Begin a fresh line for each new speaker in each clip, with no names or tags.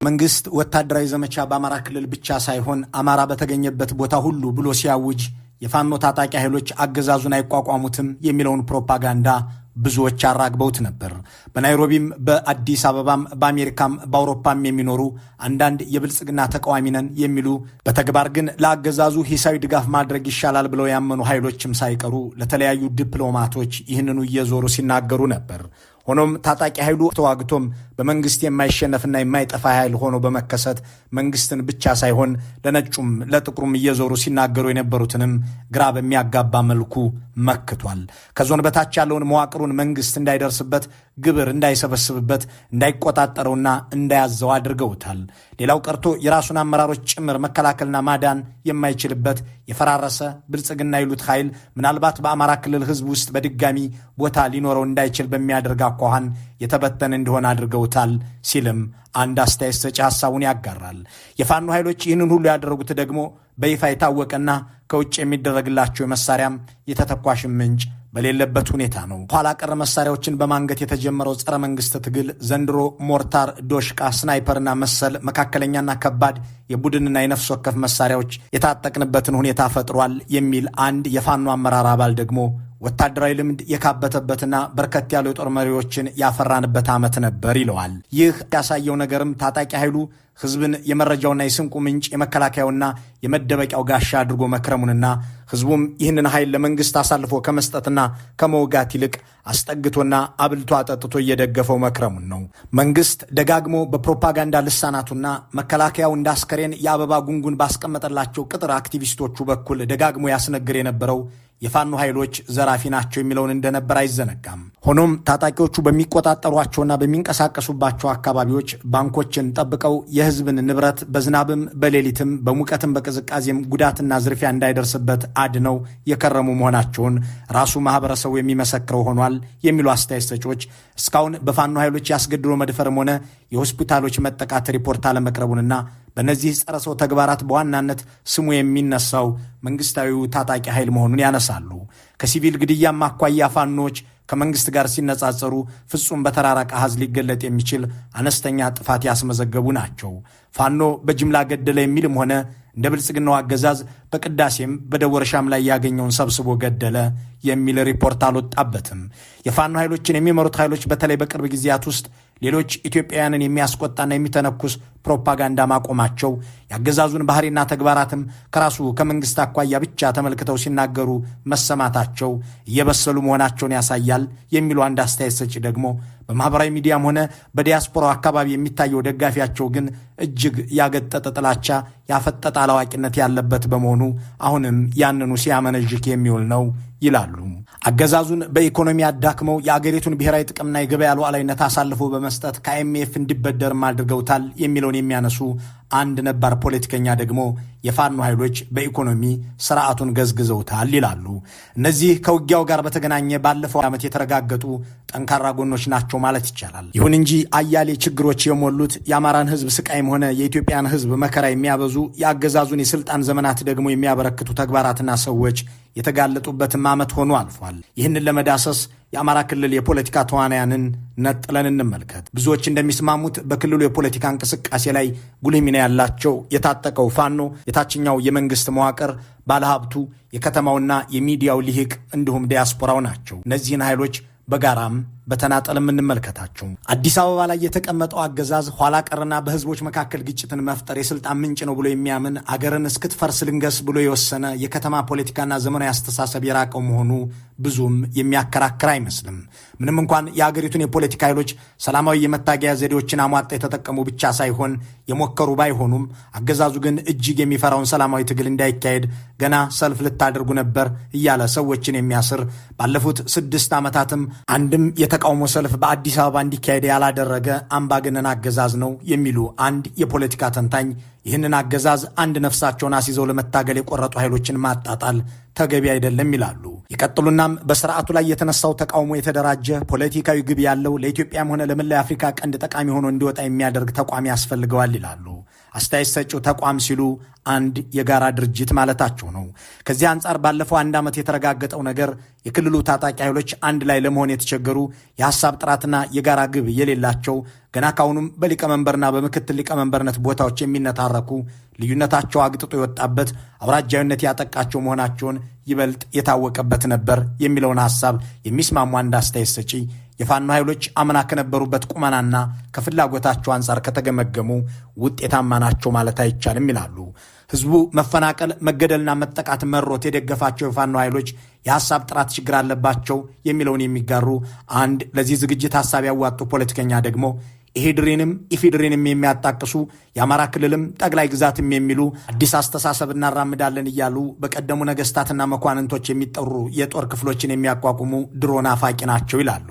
መንግስት ወታደራዊ ዘመቻ በአማራ ክልል ብቻ ሳይሆን አማራ በተገኘበት ቦታ ሁሉ ብሎ ሲያውጅ የፋኖ ታጣቂ ኃይሎች አገዛዙን አይቋቋሙትም የሚለውን ፕሮፓጋንዳ ብዙዎች አራግበውት ነበር። በናይሮቢም በአዲስ አበባም በአሜሪካም በአውሮፓም የሚኖሩ አንዳንድ የብልጽግና ተቃዋሚ ነን የሚሉ በተግባር ግን ለአገዛዙ ሂሳዊ ድጋፍ ማድረግ ይሻላል ብለው ያመኑ ኃይሎችም ሳይቀሩ ለተለያዩ ዲፕሎማቶች ይህንኑ እየዞሩ ሲናገሩ ነበር። ሆኖም ታጣቂ ኃይሉ ተዋግቶም በመንግስት የማይሸነፍና የማይጠፋ ኃይል ሆኖ በመከሰት መንግስትን ብቻ ሳይሆን ለነጩም ለጥቁሩም እየዞሩ ሲናገሩ የነበሩትንም ግራ በሚያጋባ መልኩ መክቷል። ከዞን በታች ያለውን መዋቅሩን መንግስት እንዳይደርስበት፣ ግብር እንዳይሰበስብበት፣ እንዳይቆጣጠረውና እንዳያዘው አድርገውታል። ሌላው ቀርቶ የራሱን አመራሮች ጭምር መከላከልና ማዳን የማይችልበት የፈራረሰ ብልጽግና ይሉት ኃይል ምናልባት በአማራ ክልል ህዝብ ውስጥ በድጋሚ ቦታ ሊኖረው እንዳይችል በሚያደርግ አኳኋን የተበተነ እንዲሆን አድርገውታል ሲልም አንድ አስተያየት ሰጪ ሐሳቡን ያጋራል። የፋኖ ኃይሎች ይህንን ሁሉ ያደረጉት ደግሞ በይፋ የታወቀና ከውጭ የሚደረግላቸው የመሳሪያም የተተኳሽም ምንጭ በሌለበት ሁኔታ ነው። ኋላ ቀር መሳሪያዎችን በማንገት የተጀመረው ጸረ መንግስት ትግል ዘንድሮ ሞርታር፣ ዶሽቃ፣ ስናይፐርና መሰል መካከለኛና ከባድ የቡድንና የነፍስ ወከፍ መሳሪያዎች የታጠቅንበትን ሁኔታ ፈጥሯል የሚል አንድ የፋኖ አመራር አባል ደግሞ ወታደራዊ ልምድ የካበተበትና በርከት ያሉ የጦር መሪዎችን ያፈራንበት ዓመት ነበር ይለዋል። ይህ ያሳየው ነገርም ታጣቂ ኃይሉ ህዝብን የመረጃውና የስንቁ ምንጭ የመከላከያውና የመደበቂያው ጋሻ አድርጎ መክረሙንና ህዝቡም ይህንን ኃይል ለመንግስት አሳልፎ ከመስጠትና ከመውጋት ይልቅ አስጠግቶና አብልቶ አጠጥቶ እየደገፈው መክረሙን ነው። መንግስት ደጋግሞ በፕሮፓጋንዳ ልሳናቱና መከላከያው እንዳስከሬን የአበባ ጉንጉን ባስቀመጠላቸው ቅጥር አክቲቪስቶቹ በኩል ደጋግሞ ያስነግር የነበረው የፋኖ ኃይሎች ዘራፊ ናቸው የሚለውን እንደነበር አይዘነጋም። ሆኖም ታጣቂዎቹ በሚቆጣጠሯቸውና በሚንቀሳቀሱባቸው አካባቢዎች ባንኮችን ጠብቀው የህዝብን ንብረት በዝናብም በሌሊትም በሙቀትም በቅዝቃዜም ጉዳትና ዝርፊያ እንዳይደርስበት አድነው የከረሙ መሆናቸውን ራሱ ማህበረሰቡ የሚመሰክረው ሆኗል የሚሉ አስተያየት ሰጪዎች እስካሁን በፋኖ ኃይሎች ያስገድዶ መድፈርም ሆነ የሆስፒታሎች መጠቃት ሪፖርት አለመቅረቡንና በእነዚህ ጸረ ሰው ተግባራት በዋናነት ስሙ የሚነሳው መንግስታዊው ታጣቂ ኃይል መሆኑን ያነሳሉ። ከሲቪል ግድያም አኳያ ፋኖች ከመንግስት ጋር ሲነጻጸሩ ፍጹም በተራራቀ አሃዝ ሊገለጥ የሚችል አነስተኛ ጥፋት ያስመዘገቡ ናቸው። ፋኖ በጅምላ ገደለ የሚልም ሆነ እንደ ብልጽግናው አገዛዝ በቅዳሴም በደወርሻም ላይ ያገኘውን ሰብስቦ ገደለ የሚል ሪፖርት አልወጣበትም። የፋኖ ኃይሎችን የሚመሩት ኃይሎች በተለይ በቅርብ ጊዜያት ውስጥ ሌሎች ኢትዮጵያውያንን የሚያስቆጣና የሚተነኩስ ፕሮፓጋንዳ ማቆማቸው የአገዛዙን ባህሪና ተግባራትም ከራሱ ከመንግስት አኳያ ብቻ ተመልክተው ሲናገሩ መሰማታቸው እየበሰሉ መሆናቸውን ያሳያል የሚሉ አንድ አስተያየት ሰጪ ደግሞ በማህበራዊ ሚዲያም ሆነ በዲያስፖራው አካባቢ የሚታየው ደጋፊያቸው ግን እጅግ ያገጠጠ ጥላቻ፣ ያፈጠጠ አላዋቂነት ያለበት በመሆኑ አሁንም ያንኑ ሲያመነዥክ የሚውል ነው ይላሉ። አገዛዙን በኢኮኖሚ አዳክመው የአገሪቱን ብሔራዊ ጥቅምና የገበያ ሉዓላዊነት አሳልፎ በመስጠት ከአይኤምኤፍ እንዲበደርም አድርገውታል የሚለውን የሚያነሱ አንድ ነባር ፖለቲከኛ ደግሞ የፋኖ ኃይሎች በኢኮኖሚ ስርዓቱን ገዝግዘውታል ይላሉ። እነዚህ ከውጊያው ጋር በተገናኘ ባለፈው ዓመት የተረጋገጡ ጠንካራ ጎኖች ናቸው ማለት ይቻላል። ይሁን እንጂ አያሌ ችግሮች የሞሉት የአማራን ህዝብ ስቃይም ሆነ የኢትዮጵያን ህዝብ መከራ የሚያበዙ የአገዛዙን የስልጣን ዘመናት ደግሞ የሚያበረክቱ ተግባራትና ሰዎች የተጋለጡበትም ዓመት ሆኖ አልፏል። ይህንን ለመዳሰስ የአማራ ክልል የፖለቲካ ተዋናያንን ነጥለን እንመልከት። ብዙዎች እንደሚስማሙት በክልሉ የፖለቲካ እንቅስቃሴ ላይ ጉልህ ሚና ያላቸው የታጠቀው ፋኖ፣ የታችኛው የመንግስት መዋቅር፣ ባለሀብቱ፣ የከተማውና የሚዲያው ልሂቅ እንዲሁም ዲያስፖራው ናቸው። እነዚህን ኃይሎች በጋራም በተናጠልም እንመልከታቸው። አዲስ አበባ ላይ የተቀመጠው አገዛዝ ኋላ ቀርና በህዝቦች መካከል ግጭትን መፍጠር የስልጣን ምንጭ ነው ብሎ የሚያምን አገርን እስክትፈርስ ልንገስ ብሎ የወሰነ የከተማ ፖለቲካና ዘመናዊ አስተሳሰብ የራቀው መሆኑ ብዙም የሚያከራክር አይመስልም። ምንም እንኳን የአገሪቱን የፖለቲካ ኃይሎች ሰላማዊ የመታገያ ዘዴዎችን አሟጣ የተጠቀሙ ብቻ ሳይሆን የሞከሩ ባይሆኑም አገዛዙ ግን እጅግ የሚፈራውን ሰላማዊ ትግል እንዳይካሄድ ገና ሰልፍ ልታደርጉ ነበር እያለ ሰዎችን የሚያስር ባለፉት 6 ዓመታትም አንድም የተቃውሞ ሰልፍ በአዲስ አበባ እንዲካሄድ ያላደረገ አምባገነን አገዛዝ ነው የሚሉ አንድ የፖለቲካ ተንታኝ ይህንን አገዛዝ አንድ ነፍሳቸውን አስይዘው ለመታገል የቆረጡ ኃይሎችን ማጣጣል ተገቢ አይደለም ይላሉ። ይቀጥሉናም በስርዓቱ ላይ የተነሳው ተቃውሞ የተደራጀ ፖለቲካዊ ግብ ያለው ለኢትዮጵያም ሆነ ለመላ አፍሪካ ቀንድ ጠቃሚ ሆኖ እንዲወጣ የሚያደርግ ተቋም ያስፈልገዋል ይላሉ። አስተያየት ሰጪው ተቋም ሲሉ አንድ የጋራ ድርጅት ማለታቸው ነው። ከዚህ አንጻር ባለፈው 1 ዓመት የተረጋገጠው ነገር የክልሉ ታጣቂ ኃይሎች አንድ ላይ ለመሆን የተቸገሩ፣ የሐሳብ ጥራትና የጋራ ግብ የሌላቸው፣ ገና ካሁኑም በሊቀመንበርና በምክትል ሊቀመንበርነት ቦታዎች የሚነታረኩ፣ ልዩነታቸው አግጥጦ የወጣበት፣ አውራጃዊነት ያጠቃቸው መሆናቸውን ይበልጥ የታወቀበት ነበር የሚለውን ሐሳብ የሚስማሙ አንድ አስተያየት ሰጪ የፋኖ ኃይሎች አምና ከነበሩበት ቁመናና ከፍላጎታቸው አንጻር ከተገመገሙ ውጤታማ ናቸው ማለት አይቻልም ይላሉ። ህዝቡ መፈናቀል፣ መገደልና መጠቃት መሮት የደገፋቸው የፋኖ ኃይሎች የሐሳብ ጥራት ችግር አለባቸው የሚለውን የሚጋሩ አንድ ለዚህ ዝግጅት ሐሳብ ያዋጡ ፖለቲከኛ ደግሞ ኢሄድሪንም ኢፊድሪንም የሚያጣቅሱ የአማራ ክልልም ጠቅላይ ግዛትም የሚሉ አዲስ አስተሳሰብ እናራምዳለን እያሉ በቀደሙ ነገስታትና መኳንንቶች የሚጠሩ የጦር ክፍሎችን የሚያቋቁሙ ድሮ ናፋቂ ናቸው ይላሉ።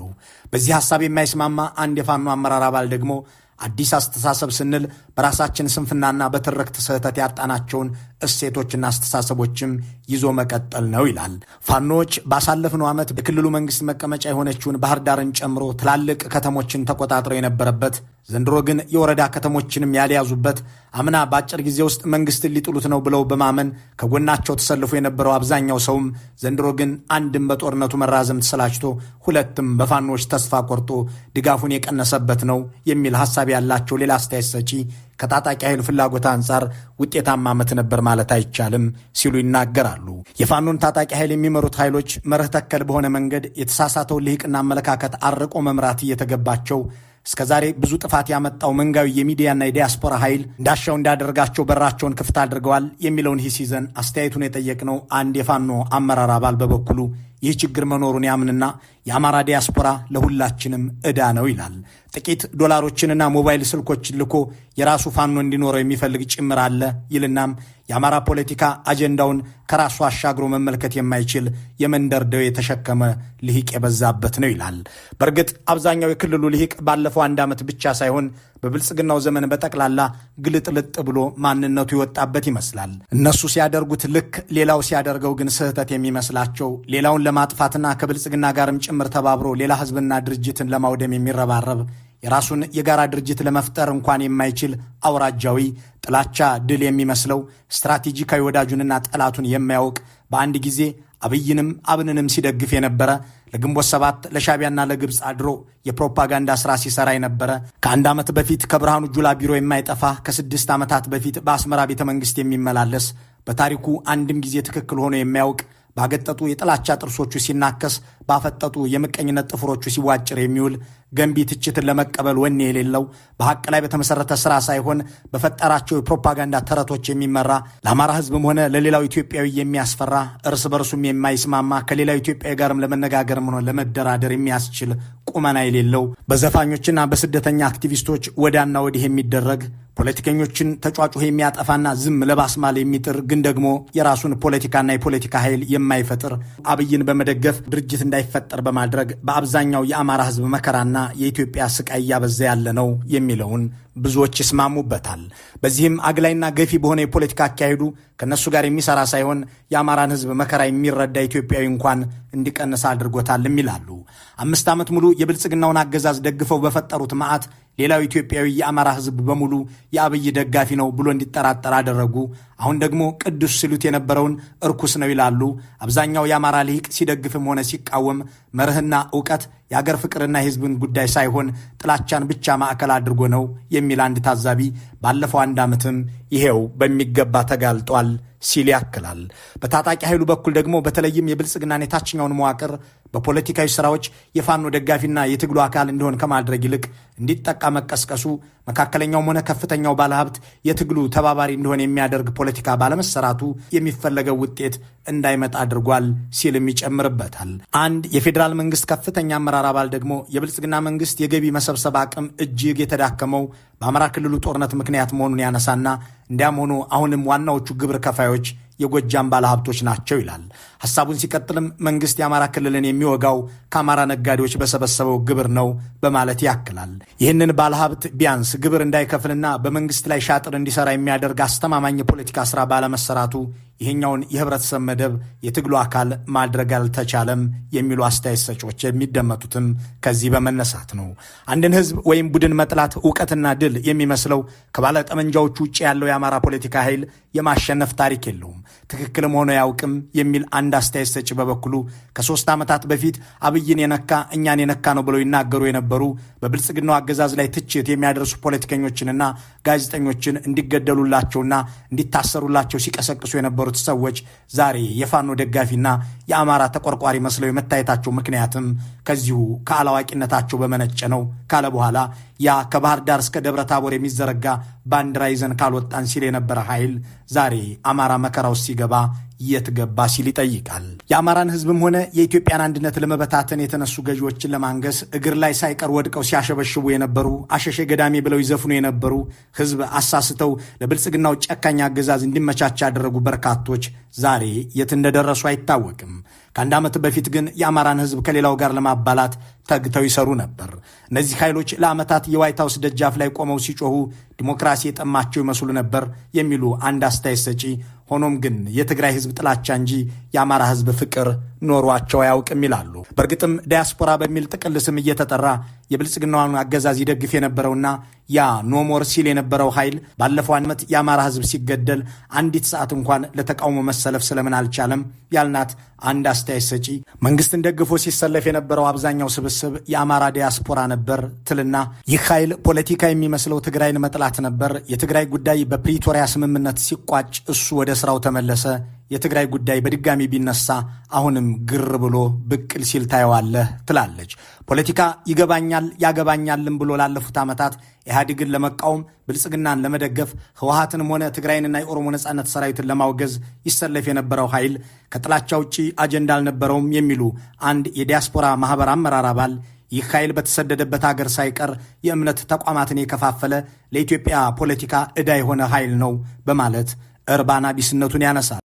በዚህ ሐሳብ የማይስማማ አንድ የፋኖ አመራር አባል ደግሞ አዲስ አስተሳሰብ ስንል በራሳችን ስንፍናና በትርክት ስህተት ያጣናቸውን እሴቶችና አስተሳሰቦችም ይዞ መቀጠል ነው ይላል። ፋኖዎች ባሳለፍነው ዓመት የክልሉ መንግስት መቀመጫ የሆነችውን ባህር ዳርን ጨምሮ ትላልቅ ከተሞችን ተቆጣጥረው የነበረበት፣ ዘንድሮ ግን የወረዳ ከተሞችንም ያልያዙበት፣ አምና በአጭር ጊዜ ውስጥ መንግስትን ሊጥሉት ነው ብለው በማመን ከጎናቸው ተሰልፎ የነበረው አብዛኛው ሰውም ዘንድሮ ግን አንድም በጦርነቱ መራዘም ተሰላችቶ፣ ሁለትም በፋኖዎች ተስፋ ቆርጦ ድጋፉን የቀነሰበት ነው የሚል ሐሳብ ያላቸው ሌላ አስተያየት ሰጪ ከታጣቂ ኃይል ፍላጎት አንጻር ውጤታማ ዓመት ነበር ማለት አይቻልም ሲሉ ይናገራሉ። የፋኖን ታጣቂ ኃይል የሚመሩት ኃይሎች መርህ ተከል በሆነ መንገድ የተሳሳተውን ልሂቅና አመለካከት አርቆ መምራት እየተገባቸው እስከዛሬ ብዙ ጥፋት ያመጣው መንጋዊ የሚዲያና የዲያስፖራ ኃይል እንዳሻው እንዳደረጋቸው በራቸውን ክፍት አድርገዋል የሚለውን ሂስ ይዘን አስተያየቱን የጠየቅነው አንድ የፋኖ አመራር አባል በበኩሉ ይህ ችግር መኖሩን ያምንና የአማራ ዲያስፖራ ለሁላችንም ዕዳ ነው ይላል። ጥቂት ዶላሮችንና ሞባይል ስልኮችን ልኮ የራሱ ፋኖ እንዲኖረው የሚፈልግ ጭምር አለ ይልናም የአማራ ፖለቲካ አጀንዳውን ከራሱ አሻግሮ መመልከት የማይችል የመንደር ደዌ የተሸከመ ልሂቅ የበዛበት ነው ይላል። በእርግጥ አብዛኛው የክልሉ ልሂቅ ባለፈው 1 ዓመት ብቻ ሳይሆን በብልጽግናው ዘመን በጠቅላላ ግልጥልጥ ብሎ ማንነቱ ይወጣበት ይመስላል። እነሱ ሲያደርጉት ልክ፣ ሌላው ሲያደርገው ግን ስህተት የሚመስላቸው፣ ሌላውን ለማጥፋትና ከብልጽግና ጋርም ጭምር ተባብሮ ሌላ ህዝብና ድርጅትን ለማውደም የሚረባረብ፣ የራሱን የጋራ ድርጅት ለመፍጠር እንኳን የማይችል አውራጃዊ ጥላቻ ድል የሚመስለው፣ ስትራቴጂካዊ ወዳጁንና ጠላቱን የማያውቅ፣ በአንድ ጊዜ አብይንም አብንንም ሲደግፍ የነበረ፣ ለግንቦት 7 ለሻቢያና ለግብፅ አድሮ የፕሮፓጋንዳ ሥራ ሲሰራ የነበረ፣ ከ1 ዓመት በፊት ከብርሃኑ ጁላ ቢሮ የማይጠፋ፣ ከ6 ዓመታት በፊት በአስመራ ቤተ መንግሥት የሚመላለስ፣ በታሪኩ አንድም ጊዜ ትክክል ሆኖ የማያውቅ፣ ባገጠጡ የጥላቻ ጥርሶቹ ሲናከስ፣ ባፈጠጡ የምቀኝነት ጥፍሮቹ ሲዋጭር የሚውል፣ ገንቢ ትችትን ለመቀበል ወኔ የሌለው፣ በሐቅ ላይ በተመሠረተ ሥራ ሳይሆን በፈጠራቸው የፕሮፓጋንዳ ተረቶች የሚመራ፣ ለአማራ ሕዝብም ሆነ ለሌላው ኢትዮጵያዊ የሚያስፈራ፣ እርስ በርሱም የማይስማማ፣ ከሌላው ኢትዮጵያዊ ጋርም ለመነጋገርም ሆነ ለመደራደር የሚያስችል ቁመና የሌለው፣ በዘፋኞችና በስደተኛ አክቲቪስቶች ወዲያና ወዲህ የሚደረግ፣ ፖለቲከኞችን ተጫጩህ የሚያጠፋና ዝም ለባስማል የሚጥር ግን ደግሞ የራሱን ፖለቲካና የፖለቲካ ኃይል የማይፈጥር፣ አብይን በመደገፍ ድርጅት እንዳይፈጠር በማድረግ በአብዛኛው የአማራ ሕዝብ መከራና የኢትዮጵያ ስቃይ እያበዛ ያለ ነው የሚለውን ብዙዎች ይስማሙበታል። በዚህም አግላይና ገፊ በሆነ የፖለቲካ አካሄዱ ከነሱ ጋር የሚሰራ ሳይሆን የአማራን ሕዝብ መከራ የሚረዳ ኢትዮጵያዊ እንኳን እንዲቀንስ አድርጎታልም ይላሉ። 5 ዓመት ሙሉ የብልጽግናውን አገዛዝ ደግፈው በፈጠሩት መዓት ሌላው ኢትዮጵያዊ የአማራ ሕዝብ በሙሉ የአብይ ደጋፊ ነው ብሎ እንዲጠራጠር አደረጉ። አሁን ደግሞ ቅዱስ ሲሉት የነበረውን እርኩስ ነው ይላሉ። አብዛኛው የአማራ ልሂቅ ሲደግፍም ሆነ ሲቃወም መርህና ዕውቀት የአገር ፍቅርና የሕዝብን ጉዳይ ሳይሆን ጥላቻን ብቻ ማዕከል አድርጎ ነው የሚል አንድ ታዛቢ ባለፈው 1 ዓመትም ይሄው በሚገባ ተጋልጧል ሲል ያክላል። በታጣቂ ኃይሉ በኩል ደግሞ በተለይም የብልጽግናን የታችኛውን መዋቅር በፖለቲካዊ ስራዎች የፋኖ ደጋፊና የትግሉ አካል እንዲሆን ከማድረግ ይልቅ እንዲጠቃ መቀስቀሱ፣ መካከለኛውም ሆነ ከፍተኛው ባለሀብት የትግሉ ተባባሪ እንዲሆን የሚያደርግ ፖለቲካ ባለመሰራቱ የሚፈለገው ውጤት እንዳይመጣ አድርጓል ሲልም ይጨምርበታል። አንድ የፌዴራል መንግስት ከፍተኛ አመራር አባል ደግሞ የብልጽግና መንግስት የገቢ መሰብሰብ አቅም እጅግ የተዳከመው በአማራ ክልሉ ጦርነት ምክንያት መሆኑን ያነሳና እንዲያም ሆኖ አሁንም ዋናዎቹ ግብር ከፋዮች የጎጃም ባለሀብቶች ናቸው ይላል። ሐሳቡን ሲቀጥልም መንግስት የአማራ ክልልን የሚወጋው ከአማራ ነጋዴዎች በሰበሰበው ግብር ነው በማለት ያክላል። ይህንን ባለሀብት ቢያንስ ግብር እንዳይከፍልና በመንግስት ላይ ሻጥር እንዲሰራ የሚያደርግ አስተማማኝ የፖለቲካ ስራ ባለመሰራቱ ይህኛውን የህብረተሰብ መደብ የትግሉ አካል ማድረግ አልተቻለም የሚሉ አስተያየት ሰጪዎች የሚደመጡትም ከዚህ በመነሳት ነው። አንድን ህዝብ ወይም ቡድን መጥላት እውቀትና ድል የሚመስለው ከባለ ጠመንጃዎቹ ውጭ ያለው የአማራ ፖለቲካ ኃይል የማሸነፍ ታሪክ የለውም፣ ትክክልም ሆኖ ያውቅም የሚል አንድ አስተያየት ሰጪ በበኩሉ ከ3 ዓመታት በፊት አብይን የነካ እኛን የነካ ነው ብለው ይናገሩ የነበሩ በብልጽግናው አገዛዝ ላይ ትችት የሚያደርሱ ፖለቲከኞችንና ጋዜጠኞችን እንዲገደሉላቸውና እንዲታሰሩላቸው ሲቀሰቅሱ የነበሩት ሰዎች ዛሬ የፋኖ ደጋፊና የአማራ ተቆርቋሪ መስለው የመታየታቸው ምክንያትም ከዚሁ ከአላዋቂነታቸው በመነጨ ነው ካለ በኋላ ያ ከባህር ዳር እስከ ደብረ ታቦር የሚዘረጋ ባንዲራ ይዘን ካልወጣን ሲል የነበረ ኃይል ዛሬ አማራ መከራ ውስጥ ሲገባ የት ገባ ሲል ይጠይቃል። የአማራን ህዝብም ሆነ የኢትዮጵያን አንድነት ለመበታተን የተነሱ ገዢዎችን ለማንገስ እግር ላይ ሳይቀር ወድቀው ሲያሸበሽቡ የነበሩ አሸሼ ገዳሜ ብለው ይዘፍኑ የነበሩ ህዝብ አሳስተው ለብልጽግናው ጨካኝ አገዛዝ እንዲመቻች ያደረጉ በርካቶች ዛሬ የት እንደደረሱ አይታወቅም። ከአንድ ዓመት በፊት ግን የአማራን ህዝብ ከሌላው ጋር ለማባላት ተግተው ይሰሩ ነበር። እነዚህ ኃይሎች ለዓመታት የዋይት ሃውስ ደጃፍ ላይ ቆመው ሲጮሁ ዲሞክራሲ የጠማቸው ይመስሉ ነበር የሚሉ አንድ አስተያየት ሰጪ፣ ሆኖም ግን የትግራይ ህዝብ ጥላቻ እንጂ የአማራ ህዝብ ፍቅር ኖሯቸው አያውቅም ይላሉ። በእርግጥም ዲያስፖራ በሚል ጥቅል ስም እየተጠራ የብልጽግናውን አገዛዝ ይደግፍ የነበረውና ያ ኖሞር ሲል የነበረው ኃይል ባለፈው ዓመት የአማራ ህዝብ ሲገደል አንዲት ሰዓት እንኳን ለተቃውሞ መሰለፍ ስለምን አልቻለም ያልናት አንድ አስተያየት ሰጪ መንግስትን ደግፎ ሲሰለፍ የነበረው አብዛኛው ስብስብ የአማራ ዲያስፖራ ነበር ትልና ይህ ኃይል ፖለቲካ የሚመስለው ትግራይን መጥላት ነበር። የትግራይ ጉዳይ በፕሪቶሪያ ስምምነት ሲቋጭ እሱ ወደ ስራው ተመለሰ። የትግራይ ጉዳይ በድጋሚ ቢነሳ አሁንም ግር ብሎ ብቅል ሲል ታየዋለህ ትላለች። ፖለቲካ ይገባኛል ያገባኛልም ብሎ ላለፉት ዓመታት ኢህአዴግን ለመቃወም ብልጽግናን ለመደገፍ ህወሓትንም ሆነ ትግራይንና የኦሮሞ ነጻነት ሰራዊትን ለማውገዝ ይሰለፍ የነበረው ኃይል ከጥላቻ ውጪ አጀንዳ አልነበረውም የሚሉ አንድ የዲያስፖራ ማህበር አመራር አባል ይህ ኃይል በተሰደደበት ሀገር ሳይቀር የእምነት ተቋማትን የከፋፈለ ለኢትዮጵያ ፖለቲካ ዕዳ የሆነ ኃይል ነው በማለት እርባና ቢስነቱን ያነሳል።